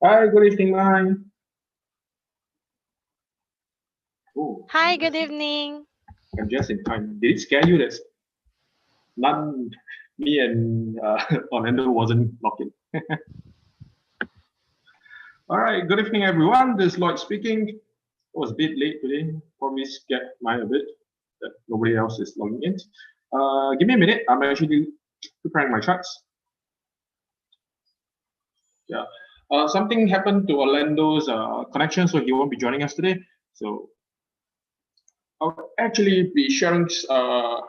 Hi, good evening, Mai. Oh, Hi, good evening. I'm just in time. Did it scare you that none, me and Orlando wasn't locked in? All right, good evening, everyone. This is Lloyd speaking. It was a bit late today. Probably scared Mai a bit that nobody else is logging in. Give me a minute. I'm actually preparing my charts. Yeah. Something happened to Orlando's connection, so he won't be joining us today. So I'll actually be sharing the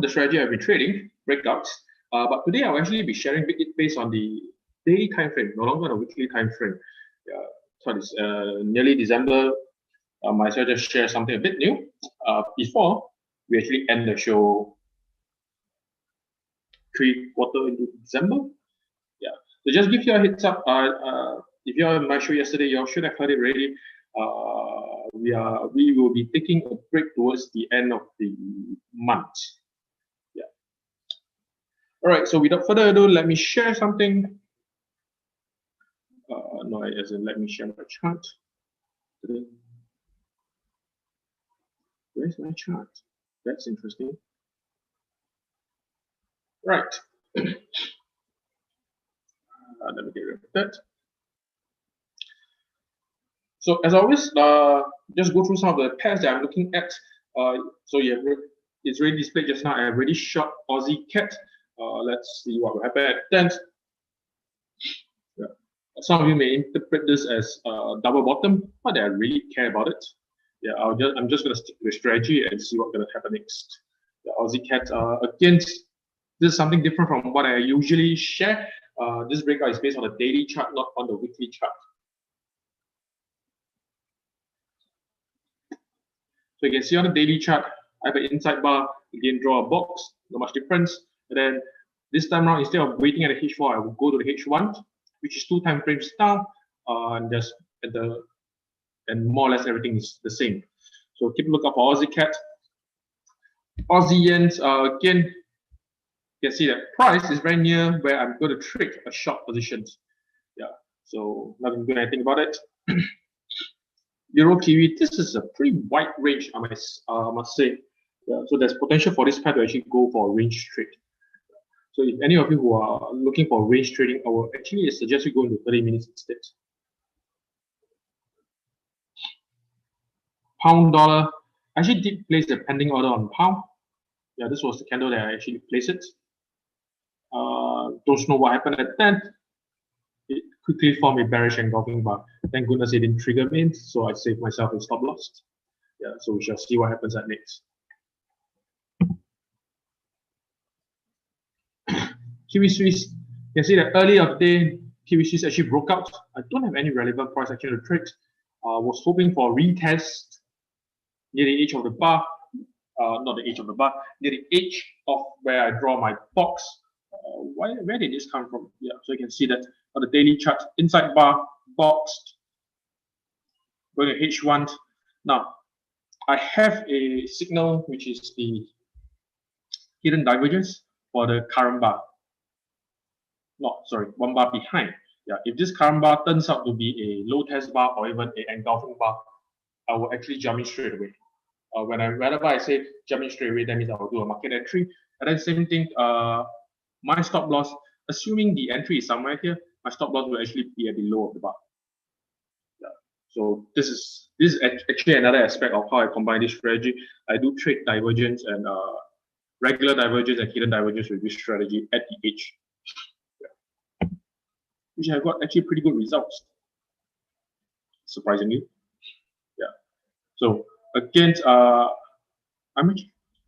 strategy I've been trading, breakouts. But today I'll actually be sharing it based on the daily time frame, no longer the weekly time frame. Yeah, so it's nearly December. Might as well just share something a bit new before we actually end the show 3/4 into December. Yeah. So just give you a heads up. If you're on my show yesterday, you all should have heard it already. We will be taking a break towards the end of the month. Yeah. All right. So without further ado, let me share something. No, as in let me share my chart. Where's my chart? That's interesting. Right. Let me get rid of that. So as always, just go through some of the pairs that I'm looking at. So it's already displayed just now. I already shot Aussie Cat. Let's see what will happen at 10. Yeah. Some of you may interpret this as double bottom, but I really care about it. Yeah, I'm just gonna stick to the strategy and see what's gonna happen next. The Aussie Cat against this is something different from what I usually share. This breakout is based on the daily chart, not on the weekly chart. So you can see on the daily chart, I have an inside bar, again draw a box, not much difference. And then this time around, instead of waiting at the H4, I will go to the H1, which is 2 time frames down, and just at the and more or less everything is the same. So keep a lookout for Aussie Cat. Aussie Yens, again, you can see that price is very near where I'm going to trick a short positions. Yeah, so not going to do anything about it. Euro Kiwi, this is a pretty wide range, I must say. Yeah, so there's potential for this pair to actually go for a range trade. So if any of you who are looking for range trading, I will actually suggest you go into 30 minutes instead. Pound dollar, I actually did place a pending order on pound. Yeah, this was the candle that I actually placed it. Don't know what happened at 10. It quickly formed a bearish engulfing bar. Thank goodness it didn't trigger me, so I saved myself a stop loss. Yeah, so we shall see what happens at next. Kiwi Swiss, you can see that early of the day, Kiwi Swiss actually broke out. I don't have any relevant price action to trade. Was hoping for a retest near the edge of the bar, not the edge of the bar, near the edge of where I draw my box. Where did this come from? Yeah, so you can see that on the daily chart, inside bar, boxed, going to H1. Now, I have a signal which is the hidden divergence for the current bar. No, sorry, one bar behind. Yeah, if this current bar turns out to be a low test bar or even an engulfing bar, I will actually jump in straight away. Whenever I say jump in straight away, that means I will do a market entry. And then same thing, my stop loss, assuming the entry is somewhere here, my stop loss will actually be at the low of the bar. Yeah. So this is actually another aspect of how I combine this strategy. I do trade divergence and regular divergence and hidden divergence with this strategy at the edge, which I got actually pretty good results, surprisingly. Yeah. So again, I'm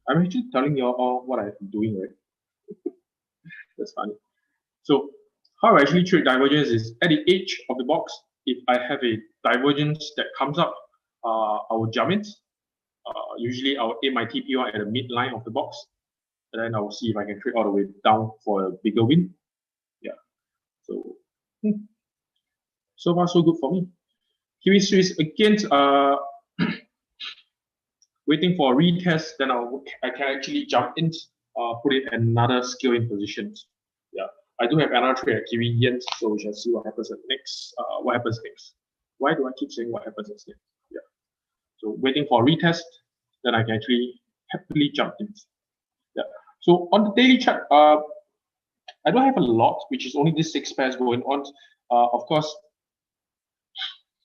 actually telling you all what I've been doing, right? That's funny. So how I actually trade divergence is at the edge of the box. If I have a divergence that comes up, I will jump it. Usually I'll aim my TP1 at the midline of the box, and then I will see if I can trade all the way down for a bigger win. Yeah. So so far so good for me. Kiwi Swiss against waiting for a retest, then I can actually jump in, put it another scale in positions. Yeah, I do have another trade at Kiwi Yen, so we shall see what happens next. What happens next? Why do I keep saying what happens next? Yeah. So waiting for a retest, then I can actually happily jump in. Yeah. So on the daily chart, I don't have a lot, which is only these 6 pairs going on. Of course,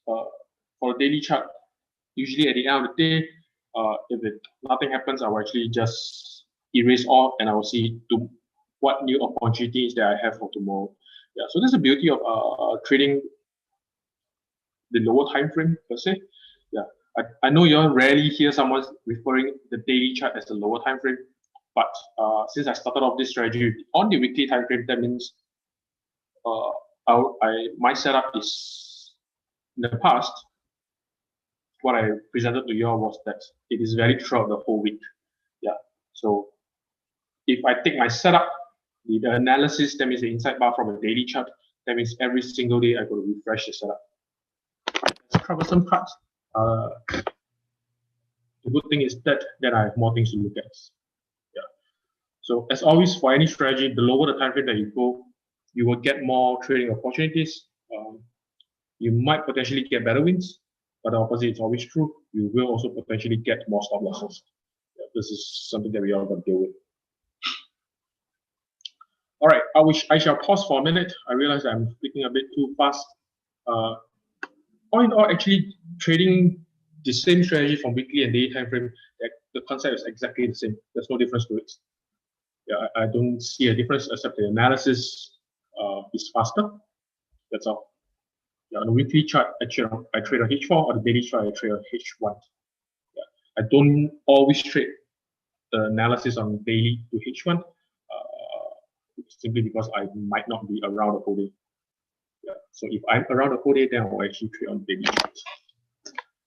for a daily chart, usually at the end of the day, if nothing happens, I will actually just erase all and I will see to what new opportunities that I have for tomorrow. Yeah, so this is the beauty of trading the lower time frame per se. Yeah, I know you all rarely hear someone referring the daily chart as the lower time frame, but since I started off this strategy on the weekly time frame, that means my setup is in the past. What I presented to you all was that it is valid throughout the whole week. Yeah, so if I take my setup, the analysis, that means the inside bar from a daily chart, that means every single day I got to refresh the setup. It's troublesome part. The good thing is that then I have more things to look at. Yeah. So as always, for any strategy, the lower the time frame that you go, you will get more trading opportunities. You might potentially get better wins, but the opposite is always true. You will also potentially get more stop losses. Yeah, this is something that we all got to deal with. All right, I shall pause for a minute. I realize I'm speaking a bit too fast. All in all, actually trading the same strategy from weekly and daily time frame, the concept is exactly the same. There's no difference to it. Yeah, I don't see a difference except the analysis is faster. That's all. Yeah, on the weekly chart, I trade on H4, or the daily chart, I trade on H1. Yeah, I don't always trade the analysis on daily to H1, simply because I might not be around the whole day. Yeah, so if I'm around the whole day, then I'll actually trade on daily charts.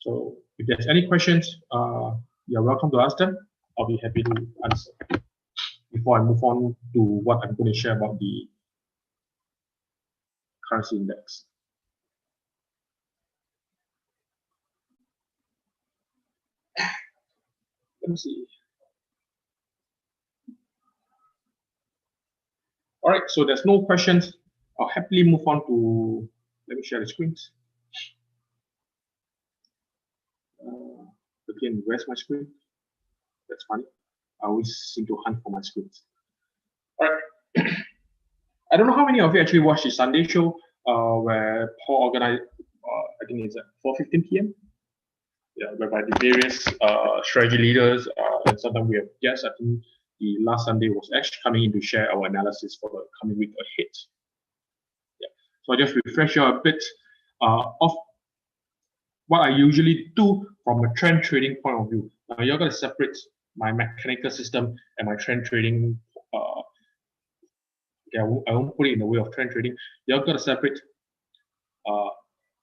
So if there's any questions, you're welcome to ask them. I'll be happy to answer. Before I move on to what I'm going to share about the currency index. Let me see. All right, so there's no questions. I'll happily move on to, let me share the screens. Again, where's my screen? That's funny. I always seem to hunt for my screens. All right. I don't know how many of you actually watched the Sunday show where Paul organized, I think it's at 4:15 p.m. Yeah, whereby the various strategy leaders and sometimes we have guests. I think the last Sunday was actually coming in to share our analysis for the coming week ahead. Yeah, so I just refresh you a bit of what I usually do from a trend trading point of view. Now you're going to separate my mechanical system and my trend trading. I won't put it in the way of trend trading. You're going to separate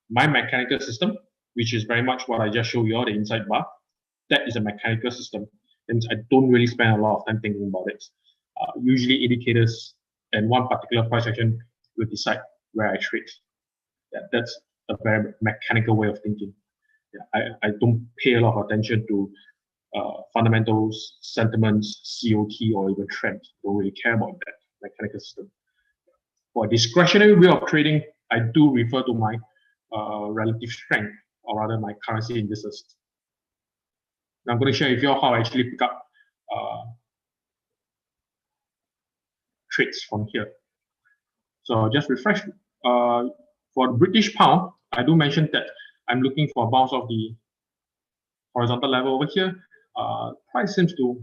my mechanical system, which is very much what I just showed you all, the inside bar. That is a mechanical system. And I don't really spend a lot of time thinking about it. Usually indicators and one particular price action will decide where I trade. Yeah, that's a very mechanical way of thinking. Yeah, I don't pay a lot of attention to fundamentals, sentiments, COT, or even trend. Don't really care about that mechanical system. For a discretionary way of trading, I do refer to my relative strength, or rather my currency indices. Now I'm going to share with you how I actually pick up trades from here. So just refresh. For the British pound, I do mention that I'm looking for a bounce of the horizontal level over here. Price seems to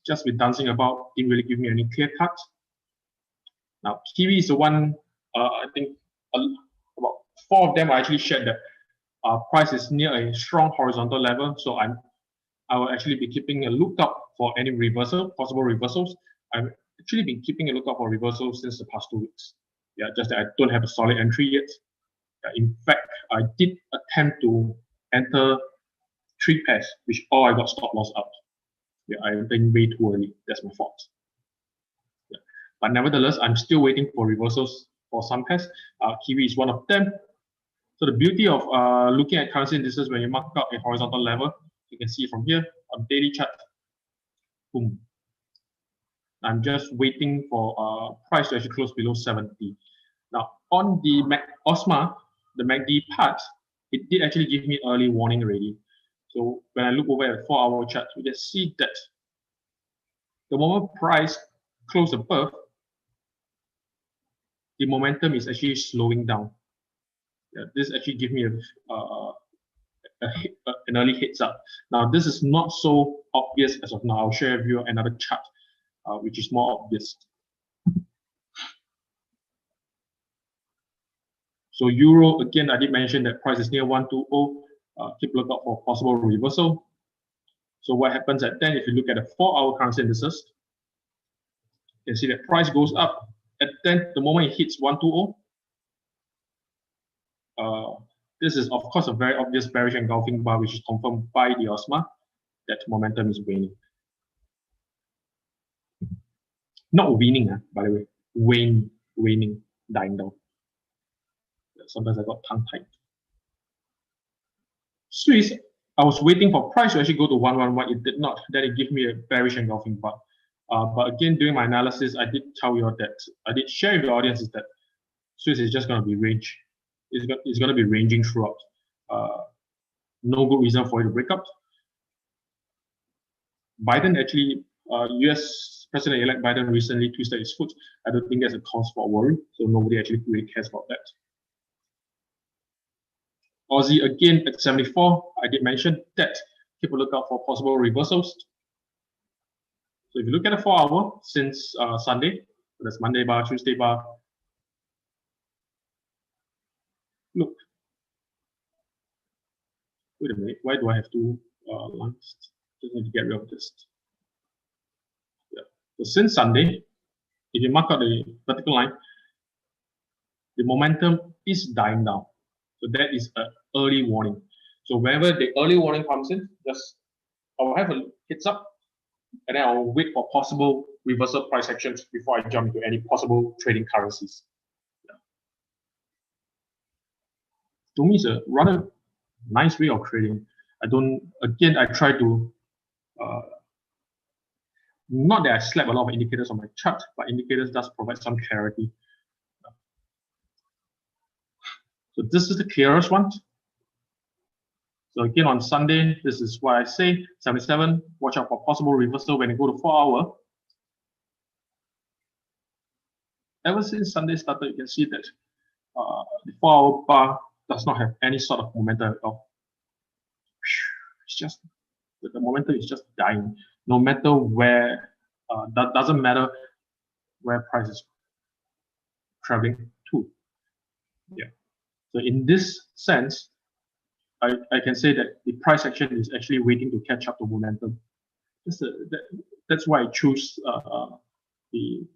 just be dancing about, didn't really give me any clear cut. Now, Kiwi is the one, I think about 4 of them I actually shared that price is near a strong horizontal level. So I will actually be keeping a lookout for any possible reversals. I've actually been keeping a lookout for reversals since the past 2 weeks. Yeah, just that I don't have a solid entry yet. In fact, I did attempt to enter 3 pairs, which all I got stop loss out. Yeah, I think way too early. That's my fault. Yeah. But nevertheless, I'm still waiting for reversals for some pairs. Kiwi is one of them. So the beauty of looking at currency indices when you mark out a horizontal level, you can see from here on daily chart. Boom. I'm just waiting for price to actually close below 70. Now, on the OSMA, the MACD part, it did actually give me early warning already. So when I look over at the 4-hour chart, we can see that the moment price closed above, the momentum is actually slowing down. Yeah, this actually gives me an early heads up. Now, this is not so obvious as of now. I'll share with you another chart, which is more obvious. So Euro, again, I did mention that price is near 120. Keep a lookout for possible reversal. So what happens at then, if you look at the 4-hour currency indices, you can see that price goes up. At then, the moment it hits 120, this is, of course, a very obvious bearish engulfing bar, which is confirmed by the OSMA that momentum is waning. Not waning, by the way. Waning, dying down. Sometimes I got tongue-tied. Swiss, I was waiting for price to actually go to 111. It did not. Then it gave me a bearish engulfing bar. But again, during my analysis, I did tell you that I did share with the audience is that Swiss is just going to be range. It's going to be ranging throughout. No good reason for it to break up. Biden actually, US President-elect Biden recently twisted his foot. I don't think there's a cause for worry. So nobody actually really cares about that. Aussie again at 74. I did mention that. Keep a lookout for possible reversals. So if you look at the 4-hour since Sunday, so that's Monday bar, Tuesday bar. Look. Wait a minute. Why do I have two lines? Just need to get rid of this. Yeah. So since Sunday, if you mark out the vertical line, the momentum is dying down. So that is an early warning. So whenever the early warning comes in, just I'll have a heads up, and then I'll wait for possible reversal price actions before I jump into any possible trading currencies. Yeah. To me, it's a rather nice way of trading. I try to, not that I slap a lot of indicators on my chart, but indicators does provide some clarity. So this is the clearest one. So again, on Sunday, this is what I say, 77, watch out for possible reversal when you go to 4-hour. Ever since Sunday started, you can see that the 4-hour bar does not have any sort of momentum at all. It's just, the momentum is just dying. No matter where, that doesn't matter where price is traveling to. Yeah. So in this sense, I can say that the price action is actually waiting to catch up to momentum. That's why I choose the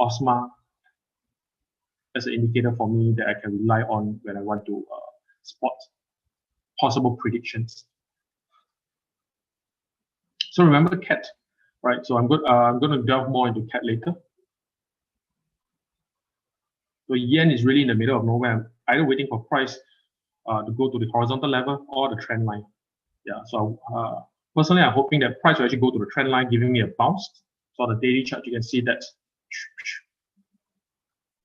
OSMA as an indicator for me that I can rely on when I want to spot possible predictions. So remember CAT, right? So I'm going to delve more into CAT later. So yen is really in the middle of nowhere, either waiting for price to go to the horizontal level or the trend line. Yeah, so personally, I'm hoping that price will actually go to the trend line, giving me a bounce. So on the daily chart, you can see that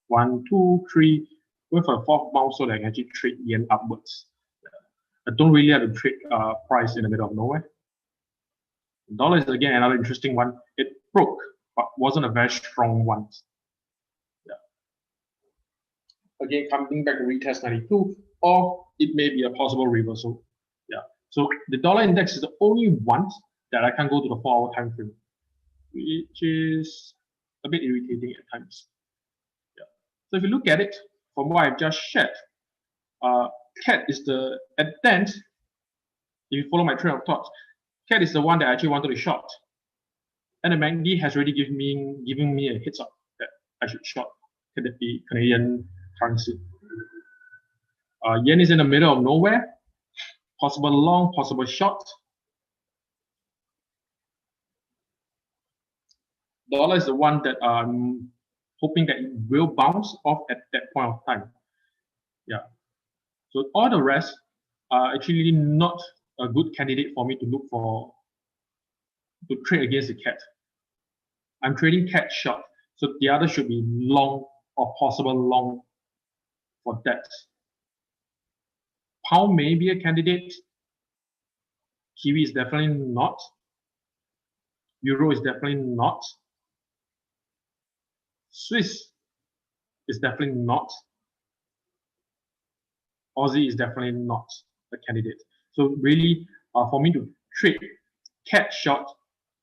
1, 2, 3, going for a 4th bounce so that I can actually trade yen upwards. Yeah. I don't really have to trade price in the middle of nowhere. Dollar is again another interesting one. It broke, but wasn't a very strong one. Yeah. Again, coming back to retest 92, or it may be a possible reversal. Yeah. So the dollar index is the only one that I can go to the 4-hour time frame, which is a bit irritating at times. Yeah. So if you look at it from what I've just shared, CAT is at the end, if you follow my train of thought, CAT is the one that I actually wanted to short. And the MACD has already given me a heads up that I should short the Canadian currency. Yen is in the middle of nowhere. Possible long, possible short. Dollar is the one that I'm hoping that it will bounce off at that point of time. Yeah. So all the rest are actually not a good candidate for me to look for to trade against the CAT. I'm trading cat short, so the other should be long or possible long for that. Pound may be a candidate. Kiwi is definitely not. Euro is definitely not. Swiss is definitely not. Aussie is definitely not a candidate. So really, for me to trade cat short,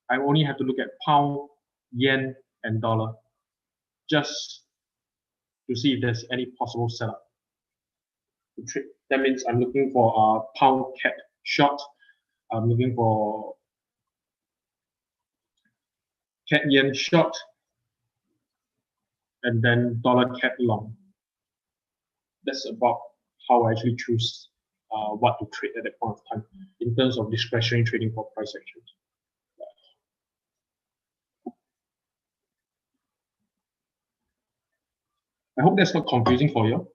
I only have to look at pound, yen, and dollar, just to see if there's any possible setup to trade. That means I'm looking for a pound cat short. I'm looking for cat yen short, and then dollar cat long. That's about how I actually choose what to trade at that point of time in terms of discretionary trading for price action. I hope that's not confusing for you.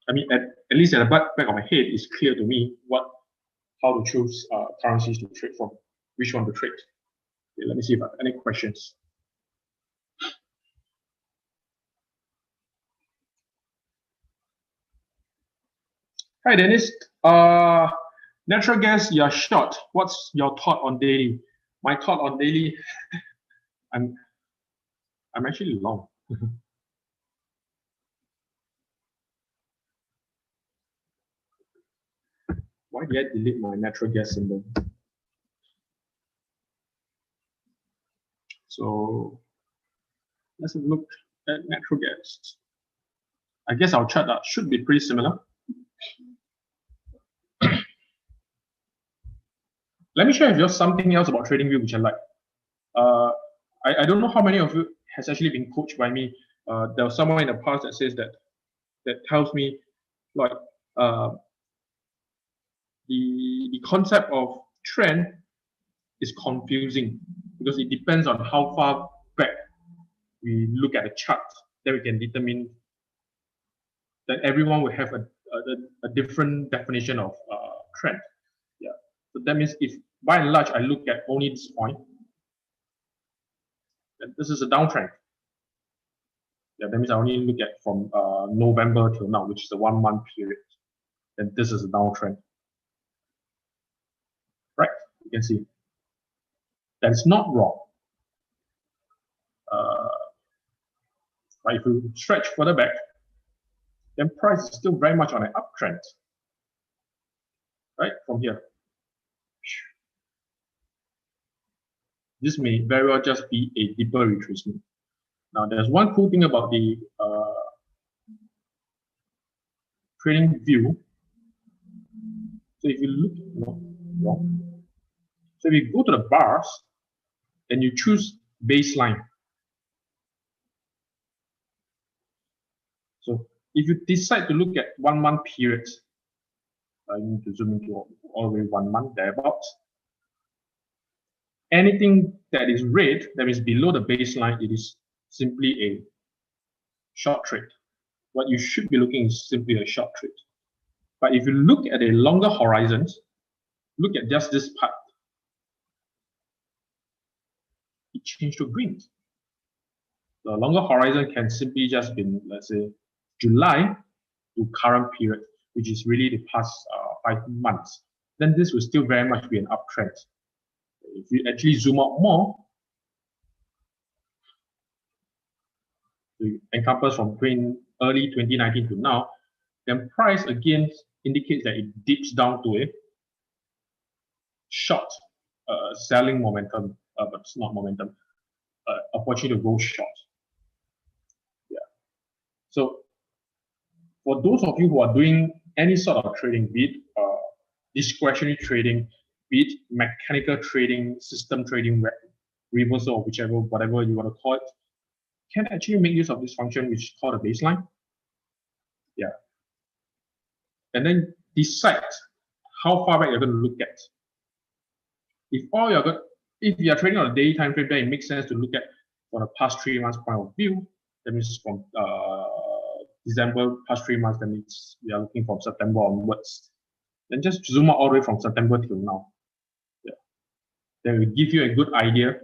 I mean, at least at the back of my head, it's clear to me how to choose currencies to trade from, which one to trade. Okay, let me see if I have any questions. Hi, Dennis. Natural gas, you're short. What's your thought on daily? My thought on daily, I'm actually long. Why did I delete my natural gas symbol? So let's look at natural gas. I guess our chart should be pretty similar. Let me share with you something else about TradingView which I like. I don't know how many of you has actually been coached by me. There was someone in the past that says that tells me like the concept of trend is confusing because it depends on how far back we look at the chart. Then we can determine that everyone will have a different definition of trend. Yeah. So that means if by and large I look at only this point, then this is a downtrend. Yeah, that means I only look at from November till now, which is a 1 month period. Then this is a downtrend. Right? You can see. That's not wrong. But if you stretch further back, then price is still very much on an uptrend. Right? From here. This may very well just be a deeper retracement. Now, there's one cool thing about the trading view. So if you look, wrong. So if you go to the bars and you choose baseline. So if you decide to look at 1 month periods, I need to zoom into all the way 1 month thereabouts. Anything that is red, that is below the baseline, it is simply a short trade. What you should be looking is simply a short trade. But if you look at a longer horizons, look at just this part, it changed to green. The longer horizon can simply just be, let's say, July to current period, which is really the past 5 months. Then this will still very much be an uptrend. If you actually zoom out more, to encompass from early 2019 to now, then price again indicates that it dips down to a short selling momentum, but it's not momentum, opportunity to go short. Yeah. So for those of you who are doing any sort of trading, be it discretionary trading, be it mechanical trading, system trading, reversal, or whichever, whatever you want to call it, can actually make use of this function, which is called a baseline. Yeah. And then decide how far back you're going to look at. If you are trading on a daily time frame, then it makes sense to look at from the past 3 months point of view. That means from December past 3 months, that means we are looking from September onwards. Then just zoom out all the way from September till now. Yeah. Then we give you a good idea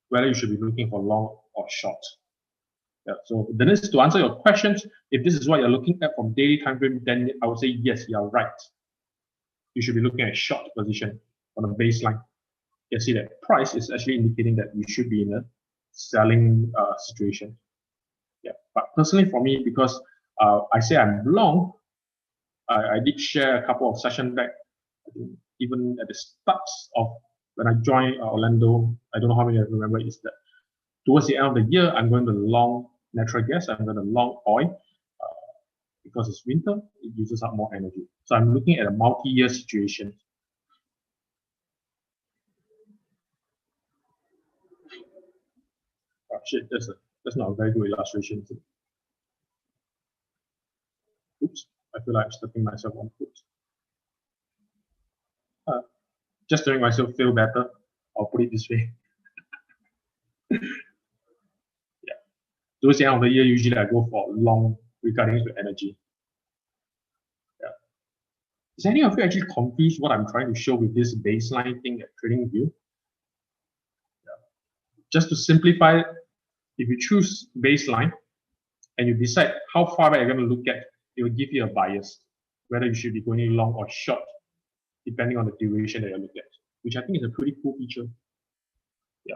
whether you should be looking for long or short. Yeah, so Dennis, to answer your questions, if this is what you're looking at from daily time frame, then I would say yes, you're right. You should be looking at short position on a baseline. You see that price is actually indicating that you should be in a selling situation. Yeah, but personally for me, because I say I'm long, I did share a couple of sessions back, even at the start of when I joined Orlando. I don't know how many of you remember, is that towards the end of the year, I'm going to long natural gas, I'm going to long oil. Because it's winter, it uses up more energy. So I'm looking at a multi-year situation. Oh shit, that's not a very good illustration. Oops, I feel like I'm stepping myself on foot. Just to make myself feel better, I'll put it this way. Yeah. Towards the end of the year, usually I go for long regarding to energy. Yeah. Is any of you actually confused what I'm trying to show with this baseline thing at TradingView? Yeah. Just to simplify, if you choose baseline and you decide how far back you're going to look at, it will give you a bias, whether you should be going long or short, depending on the duration that you look at, which I think is a pretty cool feature. Yeah.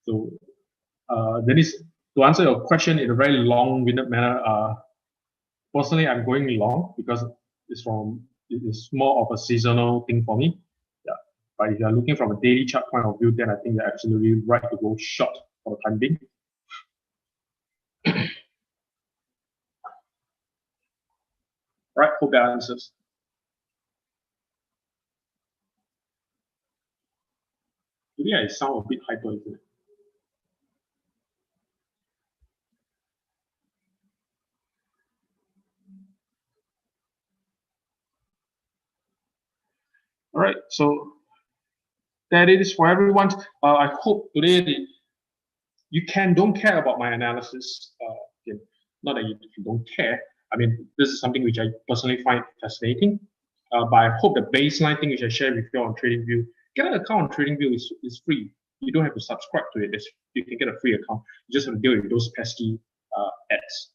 So Dennis, to answer your question in a very long-winded manner, personally, I'm going long because it's more of a seasonal thing for me. Yeah. But if you're looking from a daily chart point of view, then I think you're absolutely right to go short for the time being. Right, hope that answers. Today I sound a bit hyper, isn't it? All right, so that it is for everyone. I hope today you don't care about my analysis. Not that you don't care. I mean, this is something which I personally find fascinating. But I hope the baseline thing which I share with you on TradingView, get an account on TradingView is free. You don't have to subscribe to it. You can get a free account. You just have to deal with those pesky ads.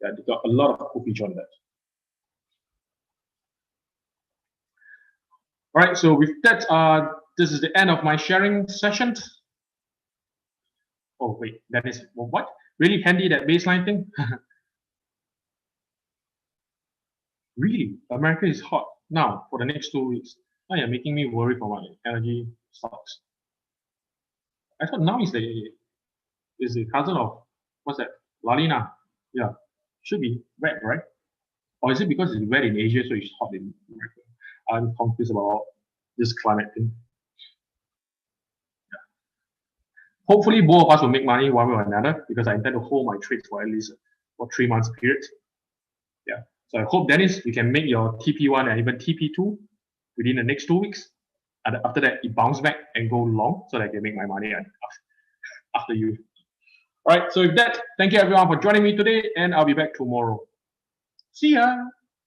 Yeah, they got a lot of cool feature on that. All right, so with that, this is the end of my sharing session. Oh wait, that is what? Really handy, that baseline thing? Really, America is hot now for the next 2 weeks. Now you're making me worry for my energy stocks. I thought now is the cousin of, what's that? La Nina. Yeah, should be wet, right? Or is it because it's wet in Asia, so it's hot in America? I'm confused about this climate thing. Yeah. Hopefully, both of us will make money one way or another, because I intend to hold my trades for at least 3 months period. Yeah. So I hope, Dennis, you can make your TP1 and even TP2 within the next 2 weeks. And after that, it bounce back and go long so that I can make my money after you. All right. So with that, thank you everyone for joining me today, and I'll be back tomorrow. See ya.